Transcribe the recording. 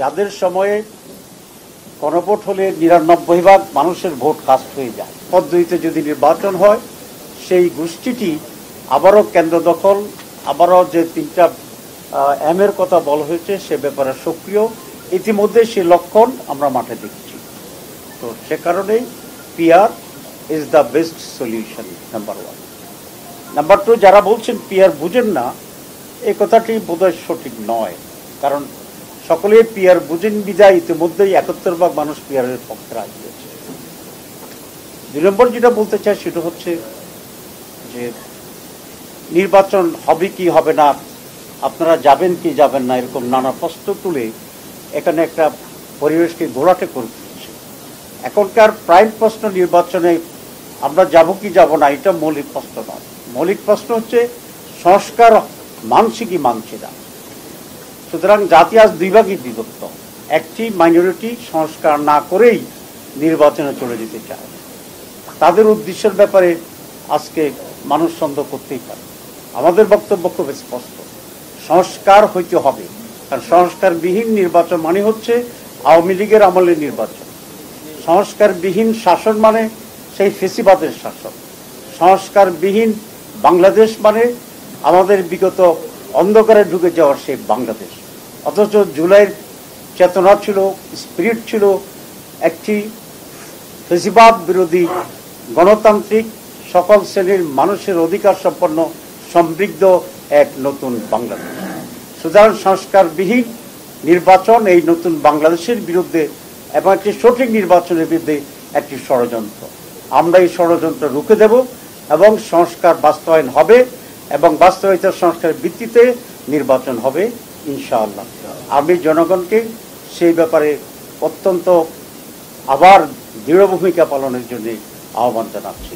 যাদের সময়ে গণভোট হলে ৯৯% মানুষের ভোট কাস্ট হয়ে যায়, পদ্ধতিতে যদি নির্বাচন হয় সেই গোষ্ঠীটি আবারও কেন্দ্র দখল, আবারও যে ৩টা এর কথা বলা হয়েছে সে ব্যাপারে সক্রিয়, ইতিমধ্যে সে লক্ষণ আমরা মাঠে দেখছি। তো সে কারণেই PR is the best solution, number 1। Number 2, যারা বলছেন পিআর বুঝেন না, এই কথাটি বোধহয় সঠিক নয়। কারণ সকলেই পিআর বুঝেন বিদায় ইতিমধ্যেই ৭১% মানুষ পিআরের পক্ষে রাজি হয়েছে। ২ নম্বর যেটা বলতে চাই সেটা হচ্ছে যে নির্বাচন হবে কি হবে না, আপনারা যাবেন কি যাবেন না, এরকম নানা প্রশ্ন তুলে এখানে একটা পরিবেশকে ঘোলাটে করে দিচ্ছে। এখনকার প্রাইম প্রশ্ন নির্বাচনে আমরা যাব কি যাব না, এটা মৌলিক প্রশ্ন নয়। মৌলিক প্রশ্ন হচ্ছে সংস্কার মানছে কি মানছে না। সুতরাং জাতি আজ 2 ভাগে বিভক্ত। একটি মাইনরিটি সংস্কার না করেই নির্বাচনে চলে যেতে চায়, তাদের উদ্দেশ্যের ব্যাপারে আজকে মানুষ সন্দেহ করতেই পারে। আমাদের বক্তব্য খুব স্পষ্ট, সংস্কার হইতে হবে। কারণ সংস্কারবিহীন নির্বাচন মানে হচ্ছে আওয়ামী লীগের আমলের নির্বাচন, সংস্কারবিহীন শাসন মানে সেই ফেসিবাদের শাসন, সংস্কারবিহীন বাংলাদেশ মানে আমাদের বিগত অন্ধকারে ঢুকে যাওয়ার সেই বাংলাদেশ। অথচ জুলাইয়ের চেতনা ছিল, স্পিরিট ছিল একটি ফেসিবাদ বিরোধী, গণতান্ত্রিক, সকল শ্রেণীর মানুষের অধিকার সম্পন্ন, সমৃদ্ধ এক নতুন বাংলাদেশ। সুতরাং সংস্কারবিহীন নির্বাচন এই নতুন বাংলাদেশের বিরুদ্ধে এবং একটি সঠিক নির্বাচনের বিরুদ্ধে একটি ষড়যন্ত্র। আমরা এই ষড়যন্ত্র রুখে দেব এবং সংস্কার বাস্তবায়ন হবে এবং বাস্তবায়িত সংস্কারের ভিত্তিতে নির্বাচন হবে ইনশাআল্লাহ। আমি জনগণকে সেই ব্যাপারে অত্যন্ত আবার দৃঢ় ভূমিকা পালনের জন্য আহ্বান জানাচ্ছি।